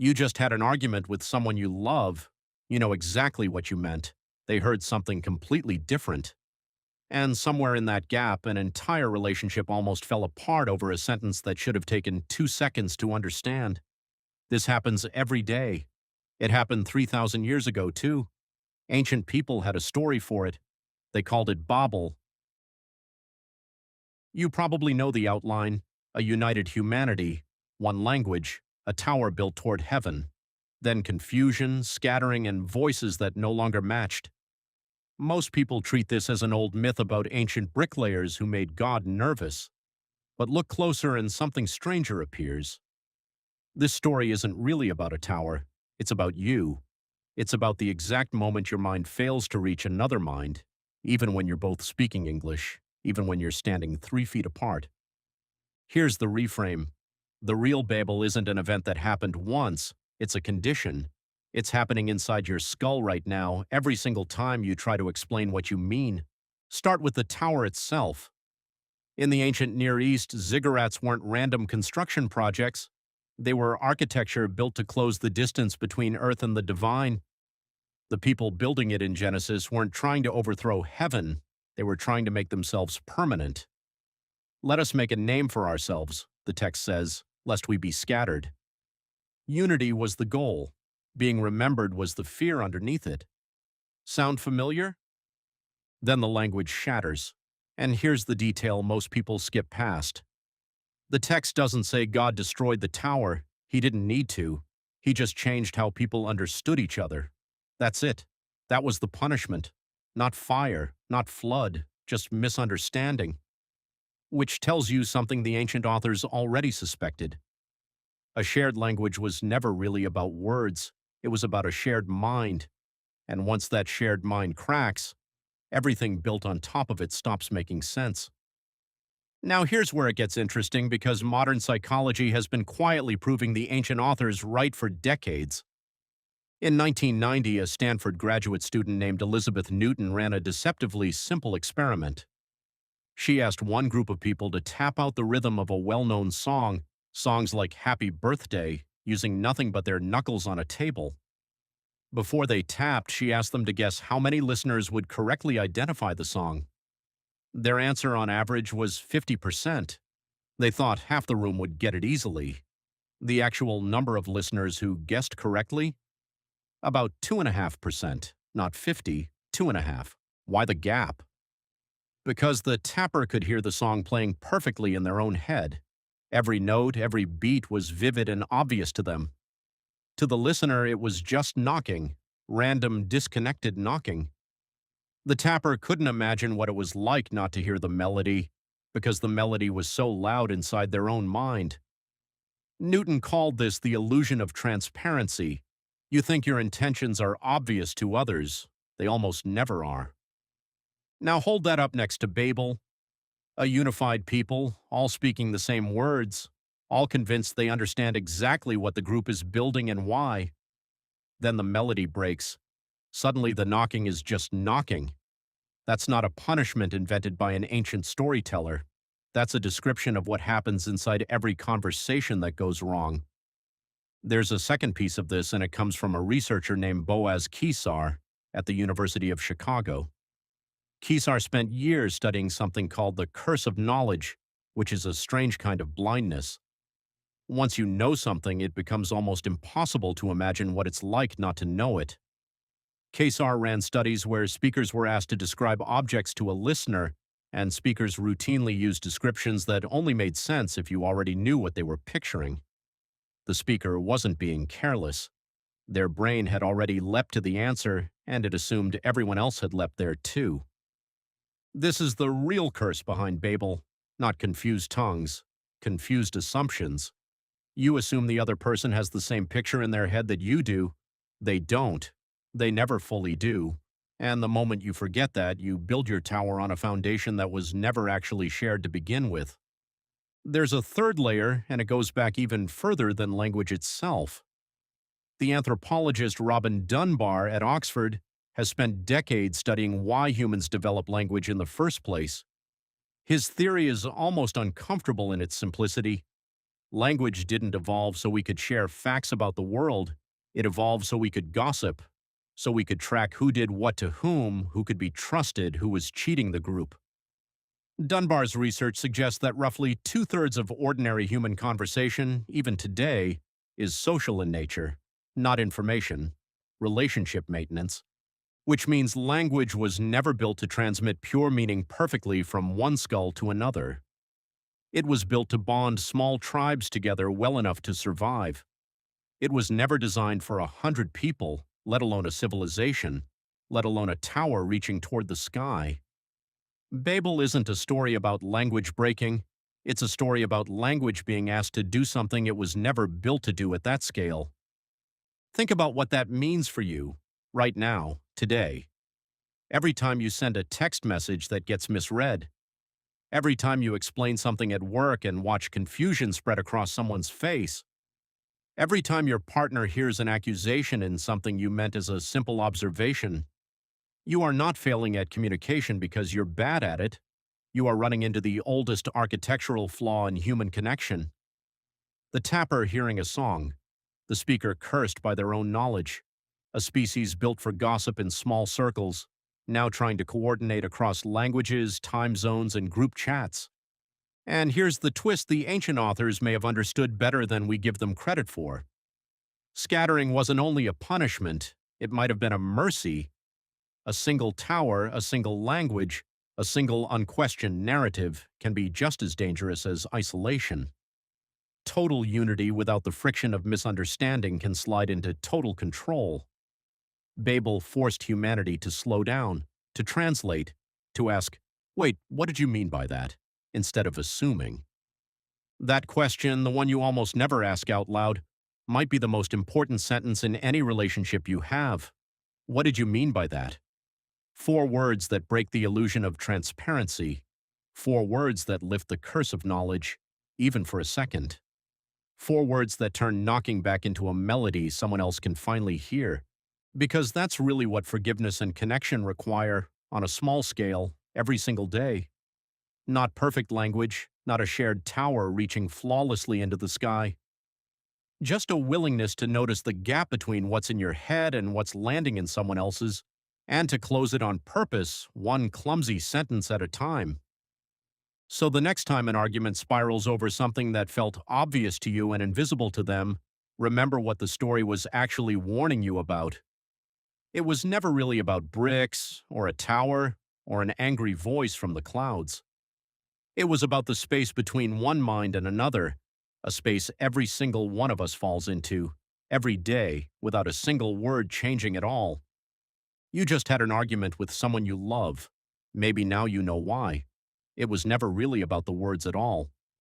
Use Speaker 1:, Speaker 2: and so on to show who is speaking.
Speaker 1: You just had an argument with someone you love. You know exactly what you meant. They heard something completely different. And somewhere in that gap, an entire relationship almost fell apart over a sentence that should have taken 2 seconds to understand. This happens every day. It happened 3,000 years ago, too. Ancient people had a story for it. They called it Babel. You probably know the outline: a united humanity, one language, a tower built toward heaven. Then confusion, scattering, and voices that no longer matched. Most people treat this as an old myth about ancient bricklayers who made God nervous. But look closer and something stranger appears. This story isn't really about a tower. It's about you. It's about the exact moment your mind fails to reach another mind, even when you're both speaking English, even when you're standing 3 feet apart. Here's the reframe. The real Babel isn't an event that happened once, it's a condition. It's happening inside your skull right now, every single time you try to explain what you mean. Start with the tower itself. In the ancient Near East, ziggurats weren't random construction projects. They were architecture built to close the distance between earth and the divine. The people building it in Genesis weren't trying to overthrow heaven, they were trying to make themselves permanent. Let us make a name for ourselves, the text says, lest we be scattered. Unity was the goal. Being remembered was the fear underneath it. Sound familiar? Then the language shatters. And here's the detail most people skip past. The text doesn't say God destroyed the tower. He didn't need to. He just changed how people understood each other. That's it. That was the punishment. Not fire, not flood, just misunderstanding. Which tells you something the ancient authors already suspected. A shared language was never really about words. It was about a shared mind. And once that shared mind cracks, everything built on top of it stops making sense. Now here's where it gets interesting, because modern psychology has been quietly proving the ancient authors right for decades. In 1990, a Stanford graduate student named Elizabeth Newton ran a deceptively simple experiment. She asked one group of people to tap out the rhythm of a well-known song, songs like Happy Birthday, using nothing but their knuckles on a table. Before they tapped, she asked them to guess how many listeners would correctly identify the song. Their answer on average was 50%. They thought half the room would get it easily. The actual number of listeners who guessed correctly? About 2.5%, not 50, 2.5. Why the gap? Because the tapper could hear the song playing perfectly in their own head. Every note, every beat was vivid and obvious to them. To the listener, it was just knocking, random, disconnected knocking. The tapper couldn't imagine what it was like not to hear the melody, because the melody was so loud inside their own mind. Newton called this the illusion of transparency. You think your intentions are obvious to others. They almost never are. Now hold that up next to Babel. A unified people, all speaking the same words, all convinced they understand exactly what the group is building and why. Then the melody breaks. Suddenly the knocking is just knocking. That's not a punishment invented by an ancient storyteller. That's a description of what happens inside every conversation that goes wrong. There's a second piece of this, and it comes from a researcher named Boaz Kesar at the University of Chicago. Kesar spent years studying something called the curse of knowledge, which is a strange kind of blindness. Once you know something, it becomes almost impossible to imagine what it's like not to know it. Kesar ran studies where speakers were asked to describe objects to a listener, and speakers routinely used descriptions that only made sense if you already knew what they were picturing. The speaker wasn't being careless. Their brain had already leapt to the answer, and it assumed everyone else had leapt there too. This is the real curse behind Babel, not confused tongues, confused assumptions. You assume the other person has the same picture in their head that you do. They don't. They never fully do. And the moment you forget that, you build your tower on a foundation that was never actually shared to begin with. There's a third layer, and it goes back even further than language itself. The anthropologist Robin Dunbar at Oxford has spent decades studying why humans develop language in the first place. His theory is almost uncomfortable in its simplicity. Language didn't evolve so we could share facts about the world. It evolved so we could gossip, so we could track who did what to whom, who could be trusted, who was cheating the group. Dunbar's research suggests that roughly two-thirds of ordinary human conversation, even today, is social in nature, not information, relationship maintenance, which means language was never built to transmit pure meaning perfectly from one skull to another. It was built to bond small tribes together well enough to survive. It was never designed for 100 people, let alone a civilization, let alone a tower reaching toward the sky. Babel isn't a story about language breaking. It's a story about language being asked to do something it was never built to do at that scale. Think about what that means for you, right now, today. Every time you send a text message that gets misread, every time you explain something at work and watch confusion spread across someone's face, every time your partner hears an accusation in something you meant as a simple observation, you are not failing at communication because you're bad at it. You are running into the oldest architectural flaw in human connection. The tapper hearing a song, the speaker cursed by their own knowledge, a species built for gossip in small circles, now trying to coordinate across languages, time zones, and group chats. And here's the twist the ancient authors may have understood better than we give them credit for. Scattering wasn't only a punishment, it might have been a mercy. A single tower, a single language, a single unquestioned narrative can be just as dangerous as isolation. Total unity without the friction of misunderstanding can slide into total control. Babel forced humanity to slow down, to translate, to ask, "Wait, what did you mean by that?" instead of assuming. That question, the one you almost never ask out loud, might be the most important sentence in any relationship you have. What did you mean by that? 4 words that break the illusion of transparency. 4 words that lift the curse of knowledge, even for a second. 4 words that turn knocking back into a melody someone else can finally hear. Because that's really what forgiveness and connection require, on a small scale, every single day. Not perfect language, not a shared tower reaching flawlessly into the sky. Just a willingness to notice the gap between what's in your head and what's landing in someone else's, and to close it on purpose, one clumsy sentence at a time. So the next time an argument spirals over something that felt obvious to you and invisible to them, remember what the story was actually warning you about. It was never really about bricks, or a tower, or an angry voice from the clouds. It was about the space between one mind and another, a space every single one of us falls into, every day, without a single word changing at all. You just had an argument with someone you love. Maybe now you know why. It was never really about the words at all.